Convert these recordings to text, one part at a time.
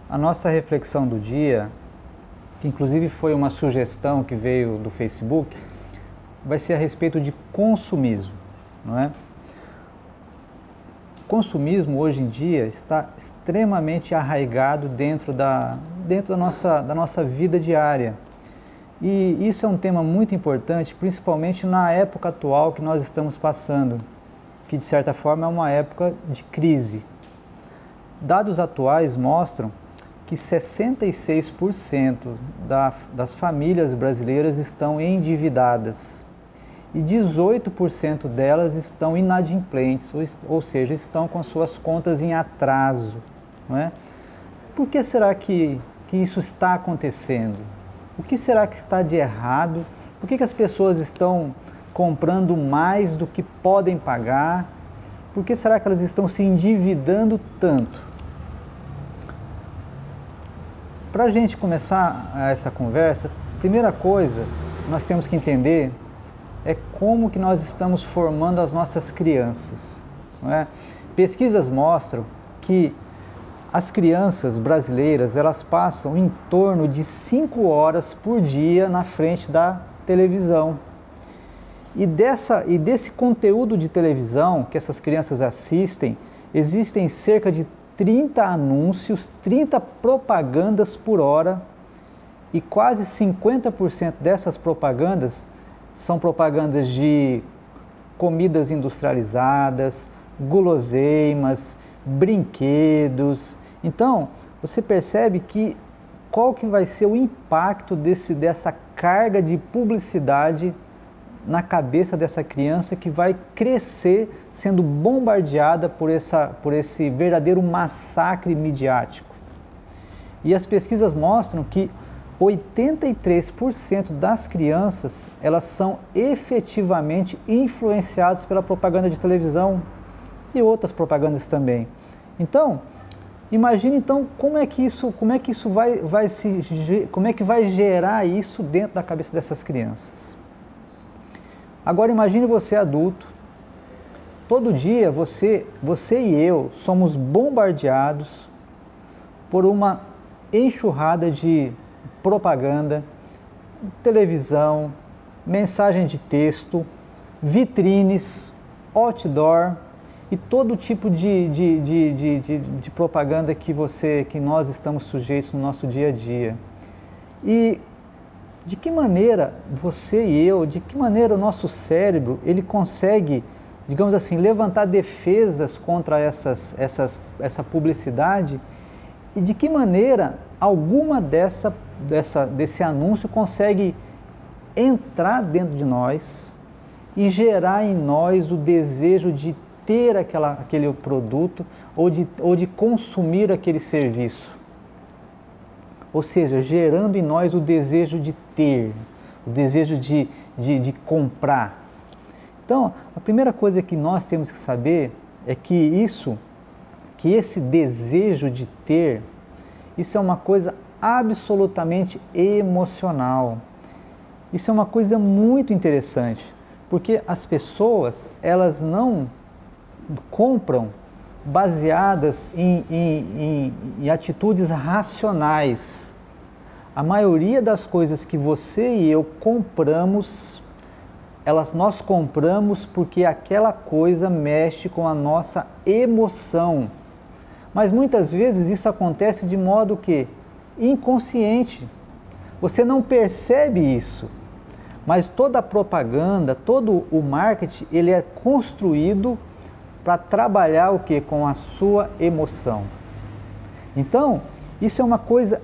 A nossa reflexão do dia, que inclusive foi uma sugestão que veio do Facebook, vai ser a respeito de consumismo, não é? O consumismo hoje em dia está extremamente arraigado dentro da nossa vida diária. E isso é um tema muito importante, principalmente na época atual que nós estamos passando, que de certa forma é uma época de crise. Dados atuais mostram que 66% das famílias brasileiras estão endividadas e 18% delas estão inadimplentes, ou seja, estão com suas contas em atraso, não é? Por que será que isso está acontecendo? O que será que está de errado? Por que as pessoas estão comprando mais do que podem pagar? Por que será que elas estão se endividando tanto? Para a gente começar essa conversa, primeira coisa que nós temos que entender é como que nós estamos formando as nossas crianças, não é? Pesquisas mostram que as crianças brasileiras, elas passam em torno de 5 horas por dia na frente da televisão. E desse conteúdo de televisão que essas crianças assistem, existem cerca de 30 anúncios, 30 propagandas por hora, e quase 50% dessas propagandas são propagandas de comidas industrializadas, guloseimas, brinquedos. Então, você percebe que qual que vai ser o impacto dessa carga de publicidade na cabeça dessa criança que vai crescer sendo bombardeada por esse verdadeiro massacre midiático. E as pesquisas mostram que 83% das crianças, elas são efetivamente influenciadas pela propaganda de televisão e outras propagandas também. Então, imagine então como é que isso vai gerar isso dentro da cabeça dessas crianças. Agora imagine você adulto, todo dia você e eu somos bombardeados por uma enxurrada de propaganda, televisão, mensagem de texto, vitrines, outdoor e todo tipo de propaganda que nós estamos sujeitos no nosso dia a dia. E de que maneira você e eu, de que maneira o nosso cérebro, ele consegue, digamos assim, levantar defesas contra essa publicidade, e de que maneira alguma desse anúncio consegue entrar dentro de nós e gerar em nós o desejo de ter aquele produto ou de consumir aquele serviço. Ou seja, gerando em nós o desejo de ter, o desejo de comprar. Então, a primeira coisa que nós temos que saber é que esse desejo de ter, isso é uma coisa absolutamente emocional. Isso é uma coisa muito interessante, porque as pessoas, elas não compram baseadas em atitudes racionais. A maioria das coisas que você e eu compramos, nós compramos porque aquela coisa mexe com a nossa emoção. Mas muitas vezes isso acontece de modo que inconsciente. Você não percebe isso, mas toda a propaganda, todo o marketing, ele é construído para trabalhar o quê? Com a sua emoção. Então, isso é uma coisa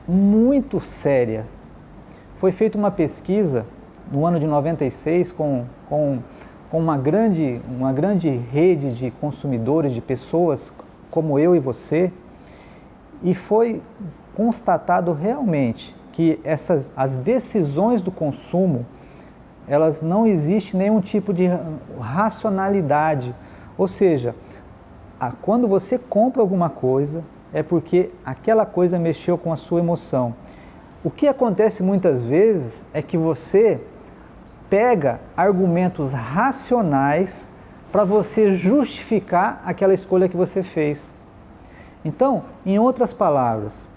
muito séria. Foi feita uma pesquisa no ano de 96 com uma grande rede de consumidores, de pessoas como eu e você, E foi constatado realmente que as decisões do consumo, elas não existe nenhum tipo de racionalidade. Ou seja, quando você compra alguma coisa, é porque aquela coisa mexeu com a sua emoção. O que acontece muitas vezes é que você pega argumentos racionais para você justificar aquela escolha que você fez. Então, em outras palavras,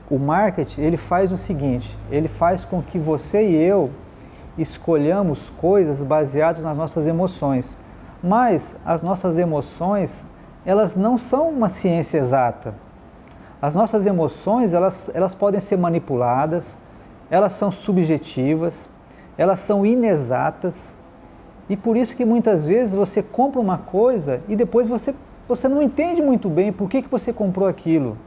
o marketing ele faz o seguinte, ele faz com que você e eu escolhamos coisas baseadas nas nossas emoções. Mas as nossas emoções, elas não são uma ciência exata. As nossas emoções, elas podem ser manipuladas, elas são subjetivas, elas são inexatas. E por isso que muitas vezes você compra uma coisa e depois você não entende muito bem por que você comprou aquilo.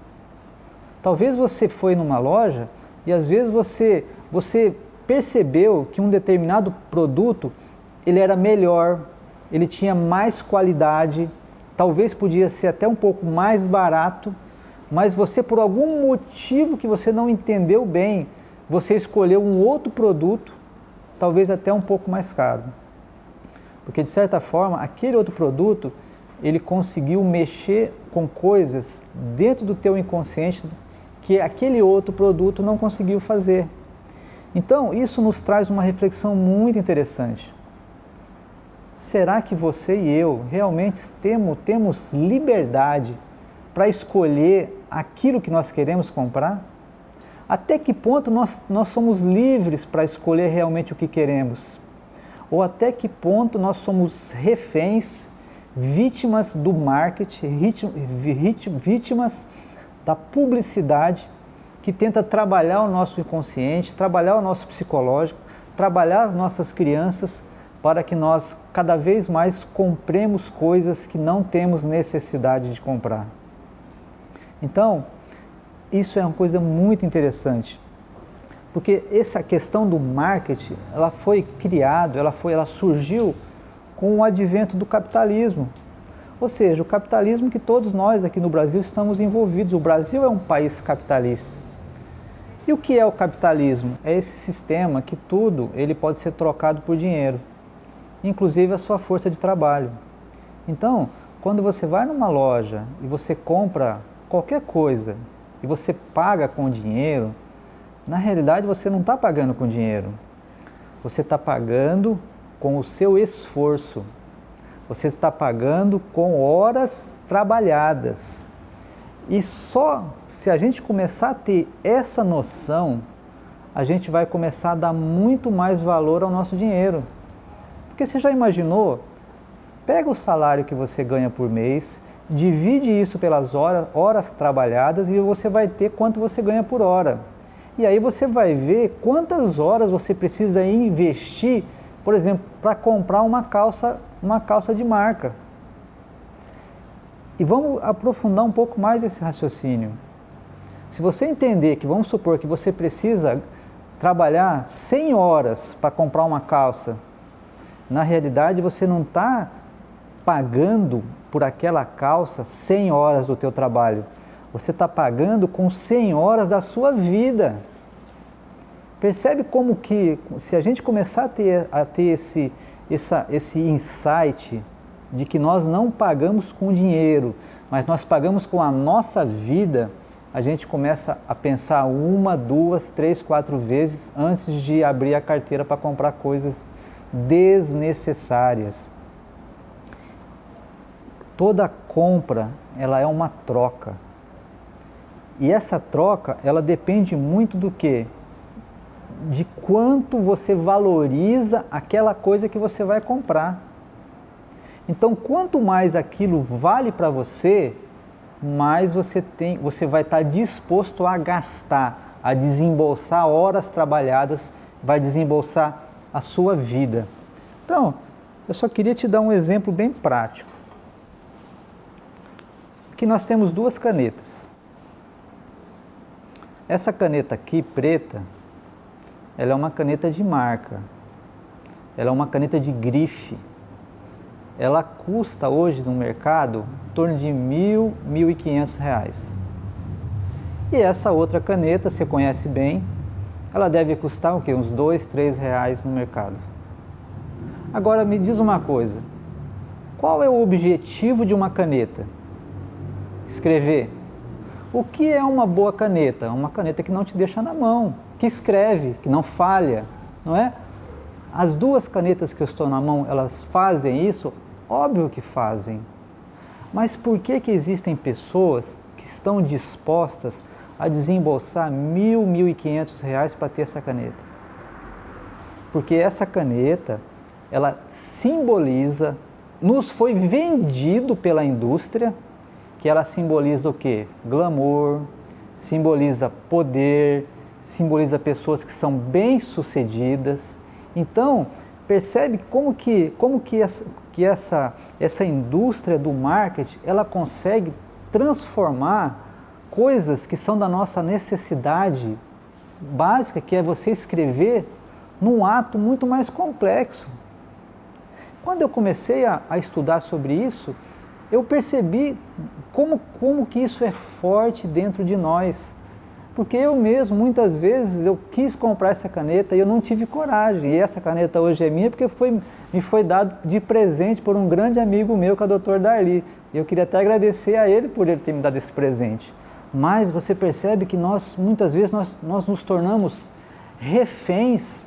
Talvez você foi numa loja e às vezes você percebeu que um determinado produto ele era melhor, ele tinha mais qualidade, talvez podia ser até um pouco mais barato, mas você por algum motivo que você não entendeu bem, você escolheu um outro produto, talvez até um pouco mais caro. Porque de certa forma, aquele outro produto, ele conseguiu mexer com coisas dentro do teu inconsciente que aquele outro produto não conseguiu fazer. Então, isso nos traz uma reflexão muito interessante. Será que você e eu realmente temos liberdade para escolher aquilo que nós queremos comprar? Até que ponto nós somos livres para escolher realmente o que queremos? Ou até que ponto nós somos reféns, vítimas do marketing, vítimas da publicidade que tenta trabalhar o nosso inconsciente, trabalhar o nosso psicológico, trabalhar as nossas crianças para que nós cada vez mais compremos coisas que não temos necessidade de comprar. Então, isso é uma coisa muito interessante, porque essa questão do marketing, ela foi criada, ela surgiu com o advento do capitalismo. Ou seja, o capitalismo que todos nós aqui no Brasil estamos envolvidos. O Brasil é um país capitalista. E o que é o capitalismo? É esse sistema que tudo ele pode ser trocado por dinheiro, inclusive a sua força de trabalho. Então, quando você vai numa loja e você compra qualquer coisa e você paga com dinheiro, na realidade você não está pagando com dinheiro, você está pagando com o seu esforço, você está pagando com horas trabalhadas. E só se a gente começar a ter essa noção, a gente vai começar a dar muito mais valor ao nosso dinheiro. Porque você já imaginou? Pega o salário que você ganha por mês, divide isso pelas horas trabalhadas e você vai ter quanto você ganha por hora. E aí você vai ver quantas horas você precisa investir, por exemplo, para comprar uma calça de marca. E vamos aprofundar um pouco mais esse raciocínio. Se você entender que, vamos supor que você precisa trabalhar 100 horas para comprar uma calça, na realidade você não está pagando por aquela calça 100 horas do teu trabalho. Você está pagando com 100 horas da sua vida. Percebe como que, se a gente começar a ter esse insight de que nós não pagamos com dinheiro, mas nós pagamos com a nossa vida, a gente começa a pensar 1, 2, 3, 4 vezes antes de abrir a carteira para comprar coisas desnecessárias. Toda compra, ela é uma troca. E essa troca, ela depende muito do quê? De quanto você valoriza aquela coisa que você vai comprar. Então, quanto mais aquilo vale para você, mais você vai estar disposto a gastar, a desembolsar horas trabalhadas, vai desembolsar a sua vida. Então, eu só queria te dar um exemplo bem prático. Aqui nós temos 2 canetas. Essa caneta aqui, preta, ela é uma caneta de marca. Ela é uma caneta de grife. Ela custa hoje no mercado em torno de R$ 1.000, R$ 1.500. E essa outra caneta, você conhece bem, ela deve custar o quê? Uns R$ 2, R$ 3 no mercado. Agora me diz uma coisa, qual é o objetivo de uma caneta? Escrever. O que é uma boa caneta? Uma caneta que não te deixa na mão, que escreve, que não falha, não é? As duas canetas que eu estou na mão, elas fazem isso? Óbvio que fazem. Mas por que existem pessoas que estão dispostas a desembolsar R$ 1.000, R$ 1.500 para ter essa caneta? Porque essa caneta, ela simboliza, nos foi vendido pela indústria, que ela simboliza o quê? Glamour, simboliza poder, simboliza pessoas que são bem-sucedidas. Então, percebe como que essa indústria do marketing, ela consegue transformar coisas que são da nossa necessidade básica, que é você escrever, num ato muito mais complexo. Quando eu comecei a estudar sobre isso, eu percebi como que isso é forte dentro de nós. Porque eu mesmo, muitas vezes, eu quis comprar essa caneta e eu não tive coragem. E essa caneta hoje é minha porque me foi dado de presente por um grande amigo meu, que é o Dr. Darli. E eu queria até agradecer a ele por ele ter me dado esse presente. Mas você percebe que muitas vezes, nós nos tornamos reféns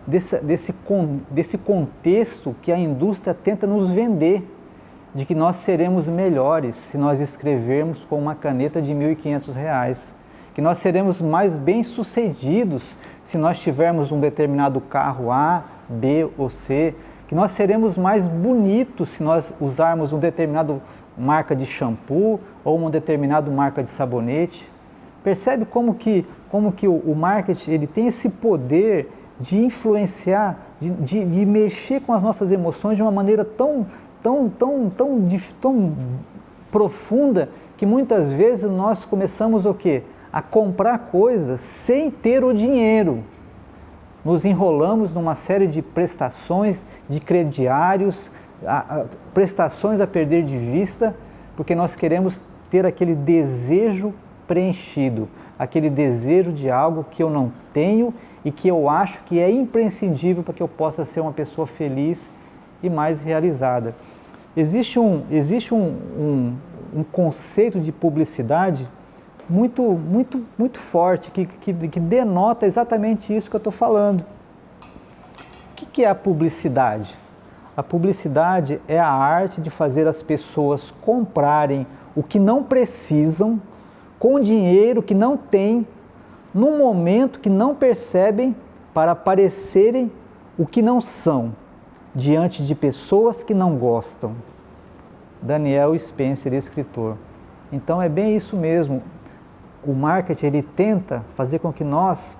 desse contexto que a indústria tenta nos vender, de que nós seremos melhores se nós escrevermos com uma caneta de R$ 1.500, que nós seremos mais bem-sucedidos se nós tivermos um determinado carro A, B ou C, que nós seremos mais bonitos se nós usarmos um determinado marca de shampoo ou uma determinada marca de sabonete. Percebe como que o marketing ele tem esse poder de influenciar, de mexer com as nossas emoções de uma maneira tão profunda, que muitas vezes nós começamos o quê? A comprar coisas sem ter o dinheiro. Nos enrolamos numa série de prestações, de crediários, prestações a perder de vista, porque nós queremos ter aquele desejo preenchido, aquele desejo de algo que eu não tenho e que eu acho que é imprescindível para que eu possa ser uma pessoa feliz e mais realizada. Existe um conceito de publicidade muito forte, que denota exatamente isso que eu estou falando. O que é a publicidade? A publicidade é a arte de fazer as pessoas comprarem o que não precisam, com dinheiro que não têm, num momento que não percebem, para parecerem o que não são, diante de pessoas que não gostam. Daniel Spencer, escritor. Então é bem isso mesmo. O marketing ele tenta fazer com que nós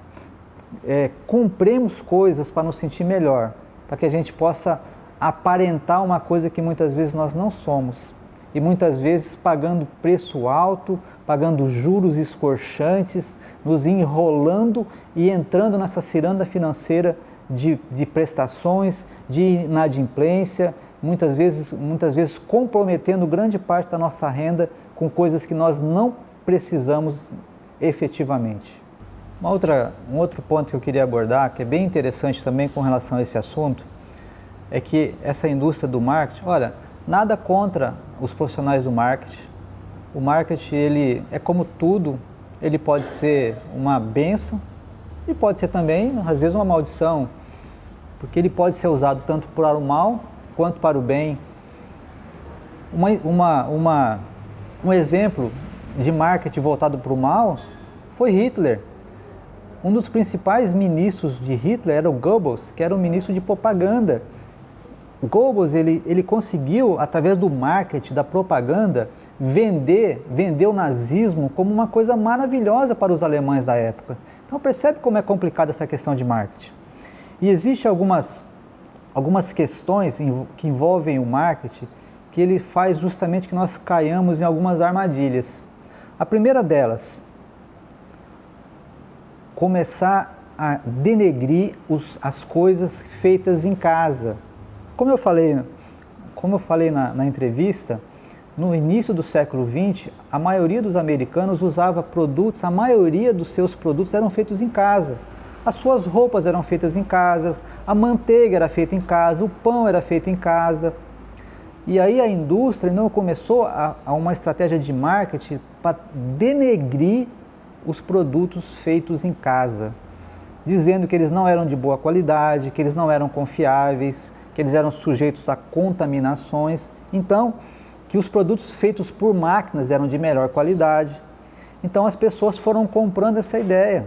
compremos coisas para nos sentir melhor, para que a gente possa aparentar uma coisa que muitas vezes nós não somos. E muitas vezes pagando preço alto, pagando juros escorchantes, nos enrolando e entrando nessa ciranda financeira de prestações, de inadimplência, muitas vezes comprometendo grande parte da nossa renda com coisas que nós não precisamos efetivamente. Um outro ponto que eu queria abordar, que é bem interessante também com relação a esse assunto, é que essa indústria do marketing, olha, nada contra os profissionais do marketing. O marketing, ele é como tudo, ele pode ser uma bênção e pode ser também, às vezes, uma maldição, porque ele pode ser usado tanto para o mal quanto para o bem. Um exemplo de marketing voltado para o mal foi Hitler. Um dos principais ministros de Hitler era o Goebbels, que era um ministro de propaganda. Goebbels, ele conseguiu, através do marketing, da propaganda, vender o nazismo como uma coisa maravilhosa para os alemães da época. Então percebe como é complicada essa questão de marketing. E existem algumas questões que envolvem o marketing que ele faz justamente que nós caiamos em algumas armadilhas. A primeira delas, começar a denegrir as coisas feitas em casa. Como eu falei na entrevista, no início do século XX, a maioria dos americanos usava produtos, a maioria dos seus produtos eram feitos em casa. As suas roupas eram feitas em casa, a manteiga era feita em casa, o pão era feito em casa. E aí a indústria não começou a uma estratégia de marketing para denegrir os produtos feitos em casa, dizendo que eles não eram de boa qualidade, que eles não eram confiáveis, que eles eram sujeitos a contaminações. Então, que os produtos feitos por máquinas eram de melhor qualidade. Então as pessoas foram comprando essa ideia.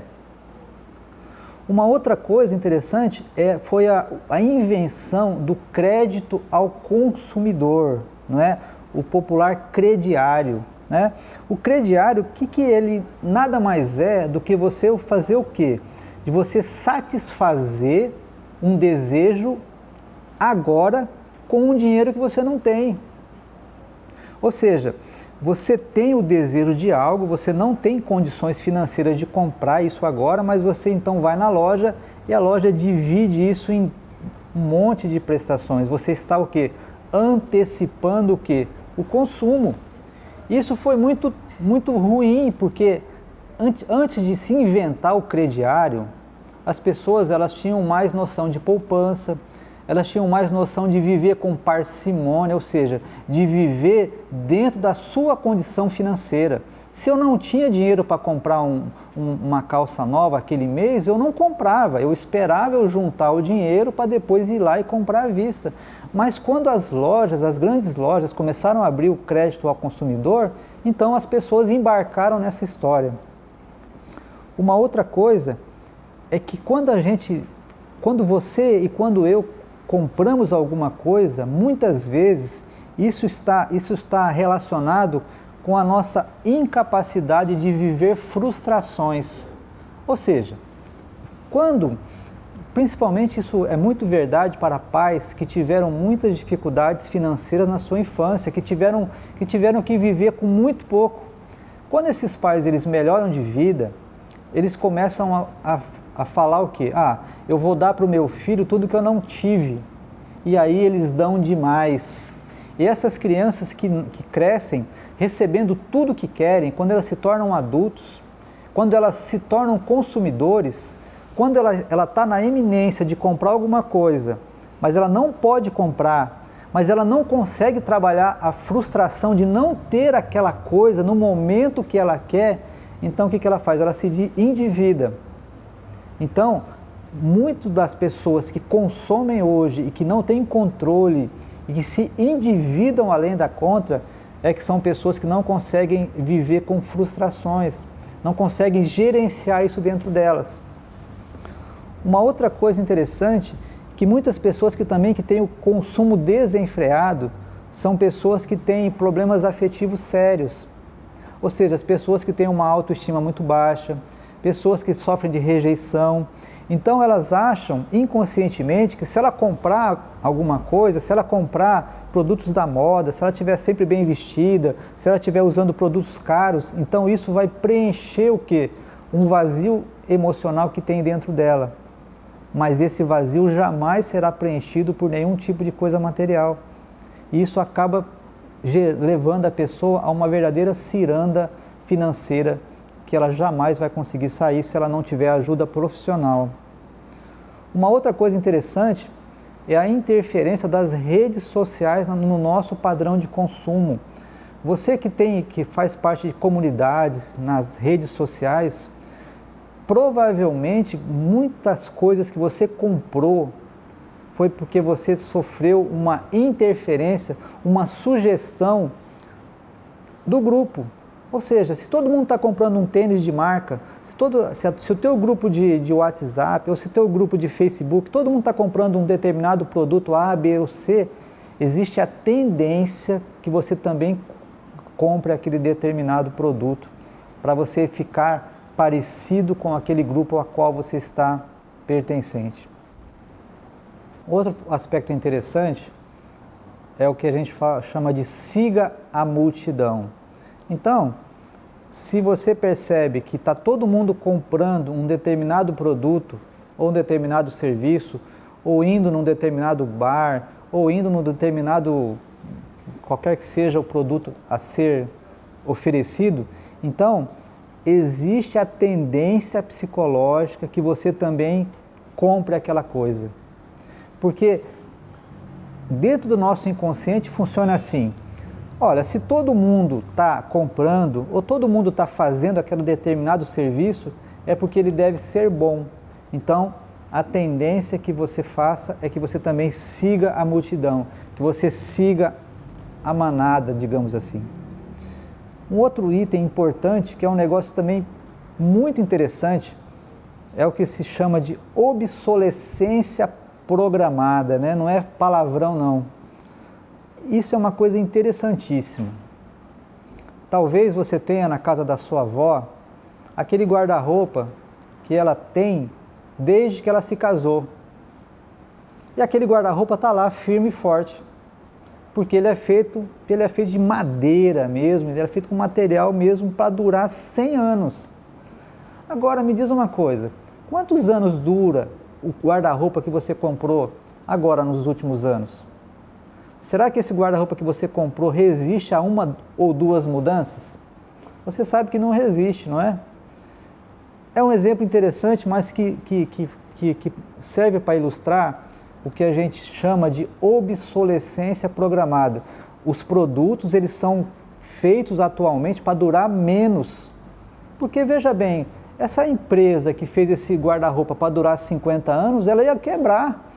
Uma outra coisa interessante foi a invenção do crédito ao consumidor, não é? O popular crediário. Né? O crediário, que ele nada mais é do que você fazer o quê? De você satisfazer um desejo agora com um dinheiro que você não tem. Ou seja, você tem o desejo de algo, você não tem condições financeiras de comprar isso agora, mas você então vai na loja e a loja divide isso em um monte de prestações. Você está o quê? Antecipando o quê? O consumo. Isso foi muito ruim, porque antes de se inventar o crediário, as pessoas elas tinham mais noção de poupança, elas tinham mais noção de viver com parcimônia, ou seja, de viver dentro da sua condição financeira. Se eu não tinha dinheiro para comprar uma calça nova aquele mês, eu não comprava, eu esperava eu juntar o dinheiro para depois ir lá e comprar à vista. Mas quando as grandes lojas começaram a abrir o crédito ao consumidor, então as pessoas embarcaram nessa história. Uma outra coisa é que quando você e quando eu compramos alguma coisa, muitas vezes isso está relacionado com a nossa incapacidade de viver frustrações. Ou seja, principalmente isso é muito verdade para pais que tiveram muitas dificuldades financeiras na sua infância, que tiveram que viver com muito pouco. Quando esses pais eles melhoram de vida, eles começam a falar o quê? Eu vou dar para o meu filho tudo que eu não tive. E aí eles dão demais. E essas crianças que crescem recebendo tudo o que querem, quando elas se tornam adultos, quando elas se tornam consumidores, quando ela está na eminência de comprar alguma coisa, mas ela não pode comprar, mas ela não consegue trabalhar a frustração de não ter aquela coisa no momento que ela quer, então o que ela faz? Ela se endivida. Então, muitas das pessoas que consomem hoje e que não têm controle e que se endividam além da conta, que são pessoas que não conseguem viver com frustrações, não conseguem gerenciar isso dentro delas. Uma outra coisa interessante, que muitas pessoas que têm o consumo desenfreado, são pessoas que têm problemas afetivos sérios. Ou seja, as pessoas que têm uma autoestima muito baixa, pessoas que sofrem de rejeição. Então elas acham inconscientemente que se ela comprar alguma coisa, se ela comprar produtos da moda, se ela estiver sempre bem vestida, se ela estiver usando produtos caros, então isso vai preencher o quê? Um vazio emocional que tem dentro dela. Mas esse vazio jamais será preenchido por nenhum tipo de coisa material. E isso acaba levando a pessoa a uma verdadeira ciranda financeira que ela jamais vai conseguir sair se ela não tiver ajuda profissional. Uma outra coisa interessante é a interferência das redes sociais no nosso padrão de consumo. Você que faz parte de comunidades nas redes sociais, provavelmente muitas coisas que você comprou foi porque você sofreu uma interferência, uma sugestão do grupo. Ou seja, se todo mundo está comprando um tênis de marca, se o teu grupo de WhatsApp ou se o teu grupo de Facebook, todo mundo está comprando um determinado produto A, B ou C, existe a tendência que você também compre aquele determinado produto para você ficar parecido com aquele grupo a qual você está pertencente. Outro aspecto interessante é o que a gente chama de siga a multidão. Então, se você percebe que está todo mundo comprando um determinado produto ou um determinado serviço, ou indo num determinado bar, ou indo num determinado qualquer que seja o produto a ser oferecido, então existe a tendência psicológica que você também compre aquela coisa. Porque dentro do nosso inconsciente funciona assim: olha, se todo mundo está comprando ou todo mundo está fazendo aquele determinado serviço, é porque ele deve ser bom. Então, a tendência que você faça é que você também siga a multidão, que você siga a manada, digamos assim. Um outro item importante, que é um negócio também muito interessante, é o que se chama de obsolescência programada, né? Não é palavrão não. Isso é uma coisa interessantíssima. Talvez você tenha na casa da sua avó aquele guarda-roupa que ela tem desde que ela se casou. E aquele guarda-roupa está lá firme e forte, porque ele é feito de madeira mesmo, ele é feito com material mesmo para durar 100 anos. Agora me diz uma coisa, quantos anos dura o guarda-roupa que você comprou agora nos últimos anos? Será que esse guarda-roupa que você comprou resiste a uma ou duas mudanças? Você sabe que não resiste, não é? É um exemplo interessante, mas que serve para ilustrar o que a gente chama de obsolescência programada. Os produtos, eles são feitos atualmente para durar menos. Porque, veja bem, essa empresa que fez esse guarda-roupa para durar 50 anos, ela ia quebrar.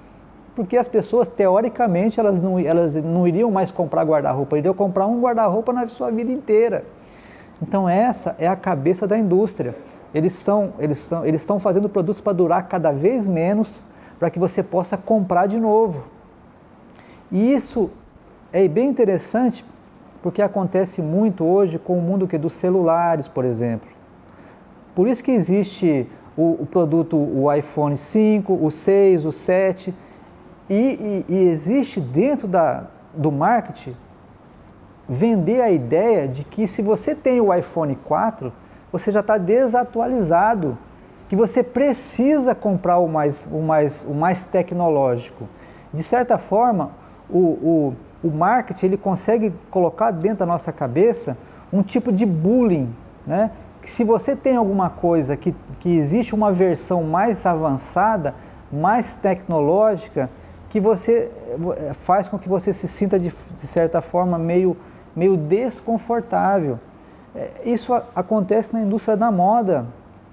Porque as pessoas, teoricamente, elas não iriam mais comprar guarda-roupa, iriam comprar um guarda-roupa na sua vida inteira. Então essa é a cabeça da indústria. Eles estão fazendo produtos para durar cada vez menos, para que você possa comprar de novo. E isso é bem interessante, porque acontece muito hoje com o mundo dos celulares, por exemplo. Por isso que existe o produto, o iPhone 5, o 6, o 7, e existe dentro do marketing vender a ideia de que se você tem o iPhone 4, você já está desatualizado, que você precisa comprar o mais tecnológico. De certa forma, o marketing ele consegue colocar dentro da nossa cabeça um tipo de bullying, né? Que se você tem alguma coisa que existe uma versão mais avançada, mais tecnológica, que você faz com que você se sinta de certa forma meio desconfortável. Isso acontece na indústria da moda.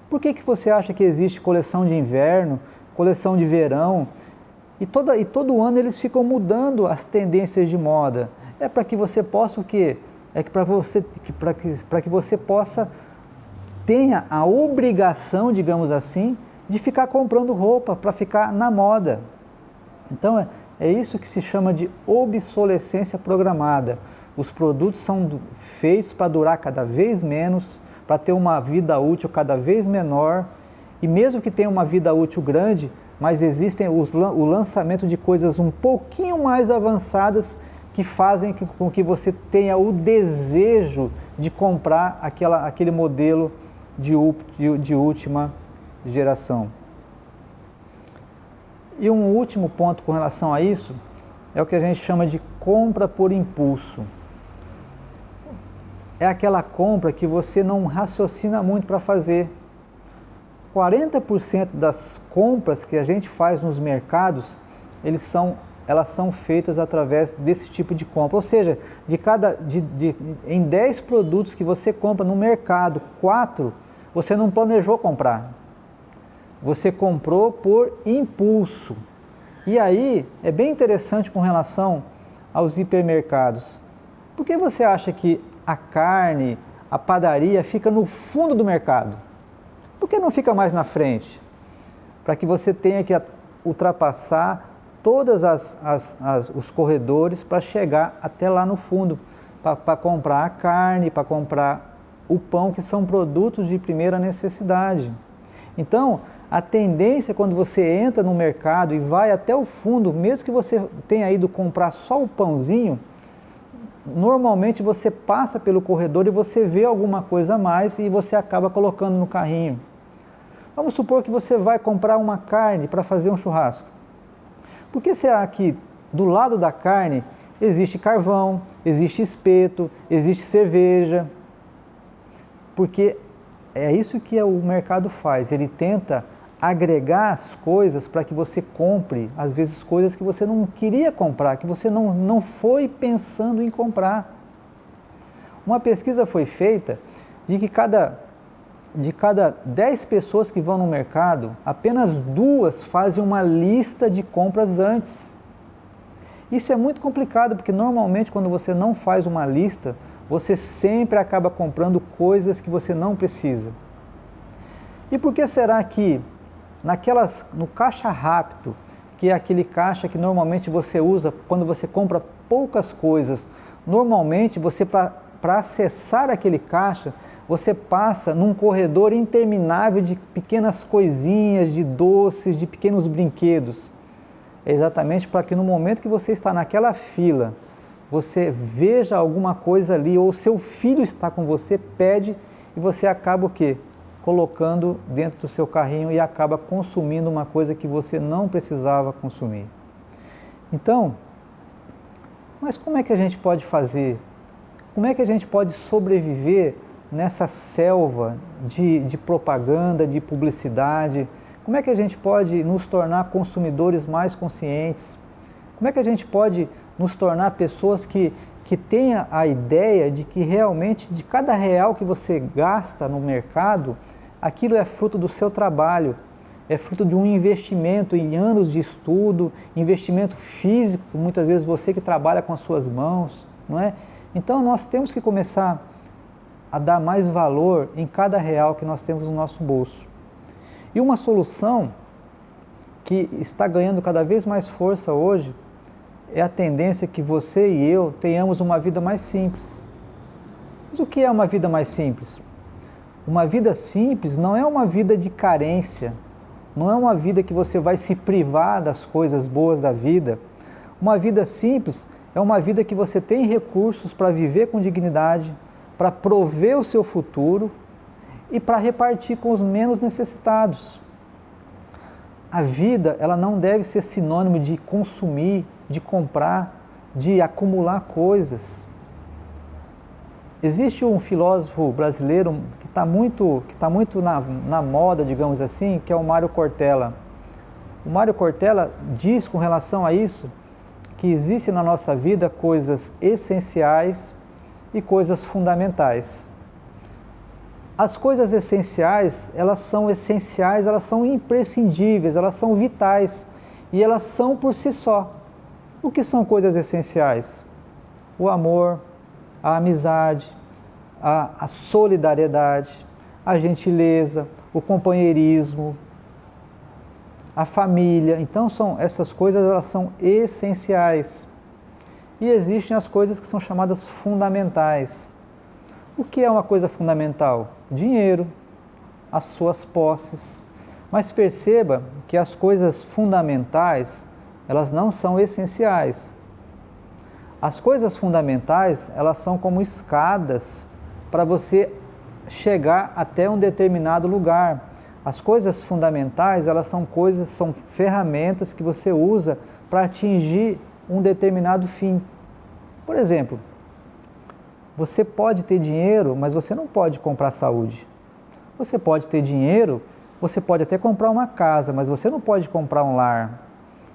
Por que você acha que existe coleção de inverno, coleção de verão? E todo ano eles ficam mudando as tendências de moda. É para que você possa o quê? É que para que você possa tenha a obrigação, digamos assim, de ficar comprando roupa para ficar na moda. Então é isso que se chama de obsolescência programada. Os produtos são feitos para durar cada vez menos, para ter uma vida útil cada vez menor, e mesmo que tenha uma vida útil grande, mas existem o lançamento de coisas um pouquinho mais avançadas que fazem com que você tenha o desejo de comprar aquele modelo de última geração. E um último ponto com relação a isso é o que a gente chama de compra por impulso. É aquela compra que você não raciocina muito para fazer. 40% das compras que a gente faz nos mercados, elas são feitas através desse tipo de compra. Ou seja, em 10 produtos que você compra no mercado, 4 você não planejou comprar. Você comprou por impulso. E aí, é bem interessante com relação aos hipermercados. Por que você acha que a carne, a padaria fica no fundo do mercado? Por que não fica mais na frente? Para que você tenha que ultrapassar todos os corredores para chegar até lá no fundo, para comprar a carne, para comprar o pão, que são produtos de primeira necessidade. Então, a tendência quando você entra no mercado e vai até o fundo, mesmo que você tenha ido comprar só o pãozinho, normalmente você passa pelo corredor e você vê alguma coisa a mais e você acaba colocando no carrinho. Vamos supor que você vai comprar uma carne para fazer um churrasco. Por que será que do lado da carne Existe carvão, existe espeto, existe cerveja, porque é isso que o mercado faz, ele tenta agregar as coisas para que você compre, às vezes, coisas que você não queria comprar, que você não foi pensando em comprar. Uma pesquisa foi feita de que de cada 10 pessoas que vão no mercado, apenas 2 fazem uma lista de compras antes. Isso é muito complicado, porque normalmente quando você não faz uma lista, você sempre acaba comprando coisas que você não precisa. E por que será que no caixa rápido, que é aquele caixa que normalmente você usa quando você compra poucas coisas, normalmente você para acessar aquele caixa, você passa num corredor interminável de pequenas coisinhas, de doces, de pequenos brinquedos. É exatamente para que no momento que você está naquela fila, você veja alguma coisa ali, ou seu filho está com você, pede, e você acaba o quê? Colocando dentro do seu carrinho e acaba consumindo uma coisa que você não precisava consumir. Então, mas como é que a gente pode fazer? Como é que a gente pode sobreviver nessa selva de propaganda, de publicidade? Como é que a gente pode nos tornar consumidores mais conscientes? Como é que a gente pode nos tornar pessoas que tenham a ideia de que realmente de cada real que você gasta no mercado, aquilo é fruto do seu trabalho, é fruto de um investimento em anos de estudo, investimento físico, muitas vezes você que trabalha com as suas mãos, não é? Então nós temos que começar a dar mais valor em cada real que nós temos no nosso bolso. E uma solução que está ganhando cada vez mais força hoje é a tendência que você e eu tenhamos uma vida mais simples. Mas o que é uma vida mais simples? Uma vida simples não é uma vida de carência, não é uma vida que você vai se privar das coisas boas da vida. Uma vida simples é uma vida que você tem recursos para viver com dignidade, para prover o seu futuro e para repartir com os menos necessitados. A vida, ela não deve ser sinônimo de consumir, de comprar, de acumular coisas. Existe um filósofo brasileiro que está muito na moda, digamos assim, que é o Mário Cortella. O Mário Cortella diz com relação a isso, que existe na nossa vida coisas essenciais e coisas fundamentais. As coisas essenciais, elas são imprescindíveis, elas são vitais e elas são por si só. O que são coisas essenciais? O amor, a amizade, a solidariedade, a gentileza, o companheirismo, a família. Então essas coisas, elas são essenciais. E existem as coisas que são chamadas fundamentais. O que é uma coisa fundamental? Dinheiro, as suas posses. Mas perceba que as coisas fundamentais, elas não são essenciais. As coisas fundamentais, elas são como escadas para você chegar até um determinado lugar. As coisas fundamentais, elas são ferramentas que você usa para atingir um determinado fim. Por exemplo, você pode ter dinheiro, mas você não pode comprar saúde. Você pode ter dinheiro, você pode até comprar uma casa, mas você não pode comprar um lar.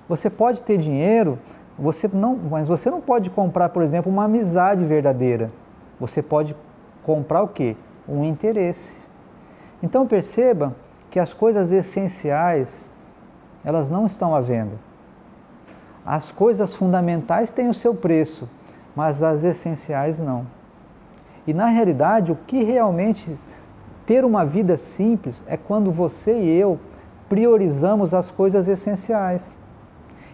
Você pode ter dinheiro, mas você não pode comprar, por exemplo, uma amizade verdadeira. Você pode comprar o quê? Um interesse. Então perceba que as coisas essenciais, elas não estão à venda. As coisas fundamentais têm o seu preço, mas as essenciais não. E na realidade, o que realmente ter uma vida simples é quando você e eu priorizamos as coisas essenciais.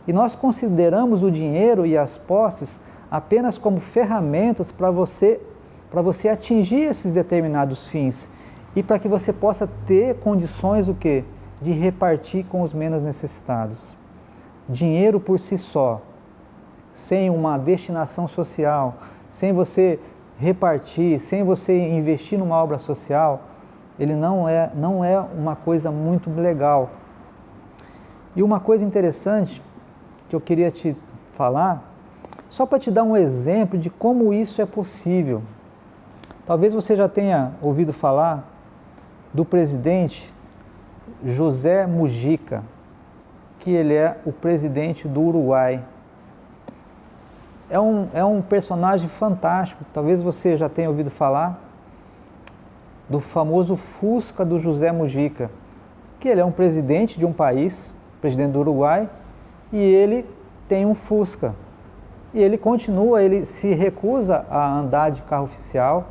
E nós consideramos o dinheiro e as posses apenas como ferramentas para você atingir esses determinados fins e para que você possa ter condições de repartir com os menos necessitados. Dinheiro por si só, sem uma destinação social, sem você repartir, sem você investir numa obra social, ele não é uma coisa muito legal. E uma coisa interessante que eu queria te falar Só para te dar um exemplo de como isso é possível. Talvez você já tenha ouvido falar do presidente José Mujica, que ele é o presidente do Uruguai. É um personagem fantástico, talvez você já tenha ouvido falar do famoso Fusca do José Mujica, que ele é um presidente de um país, presidente do Uruguai, e ele tem um Fusca. E ele continua, ele se recusa a andar de carro oficial,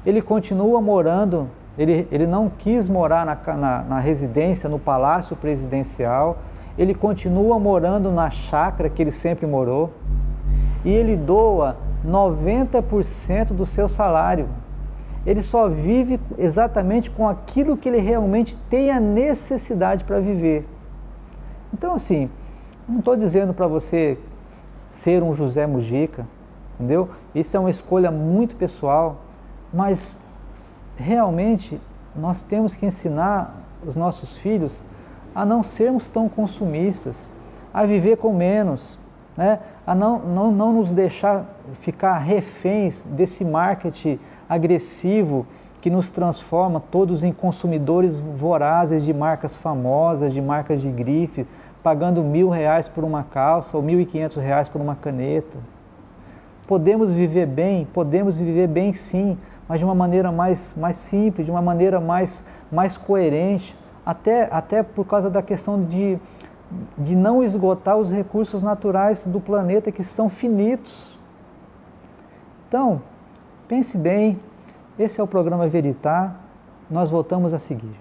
ele continua morando, ele não quis morar na residência, no palácio presidencial, ele continua morando na chácara que ele sempre morou, e ele doa 90% do seu salário. Ele só vive exatamente com aquilo que ele realmente tem a necessidade para viver. Então, assim, não estou dizendo para você ser um José Mujica, entendeu? Isso é uma escolha muito pessoal, mas realmente nós temos que ensinar os nossos filhos a não sermos tão consumistas, a viver com menos, né? A não nos deixar ficar reféns desse marketing agressivo que nos transforma todos em consumidores vorazes de marcas famosas, de marcas de grife, pagando R$1.000 por uma calça ou R$1.500 por uma caneta. Podemos viver bem sim, mas de uma maneira mais simples, de uma maneira mais coerente, até por causa da questão de não esgotar os recursos naturais do planeta que são finitos. Então, pense bem, esse é o programa Veritar, nós voltamos a seguir.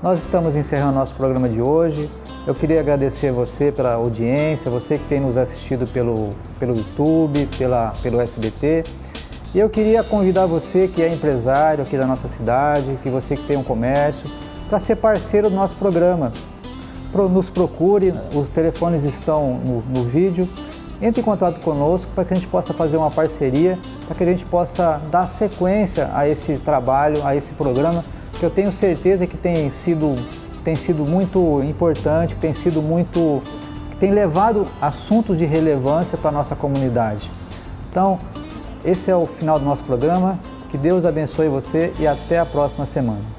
Nós estamos encerrando nosso programa de hoje. Eu queria agradecer você pela audiência, você que tem nos assistido pelo YouTube, pelo SBT. E eu queria convidar você que é empresário aqui da nossa cidade, que você que tem um comércio, para ser parceiro do nosso programa. Nos procure, os telefones estão no vídeo. Entre em contato conosco para que a gente possa fazer uma parceria, para que a gente possa dar sequência a esse trabalho, a esse programa, que eu tenho certeza que tem sido muito importante, que tem levado assuntos de relevância para a nossa comunidade. Então, esse é o final do nosso programa. Que Deus abençoe você e até a próxima semana.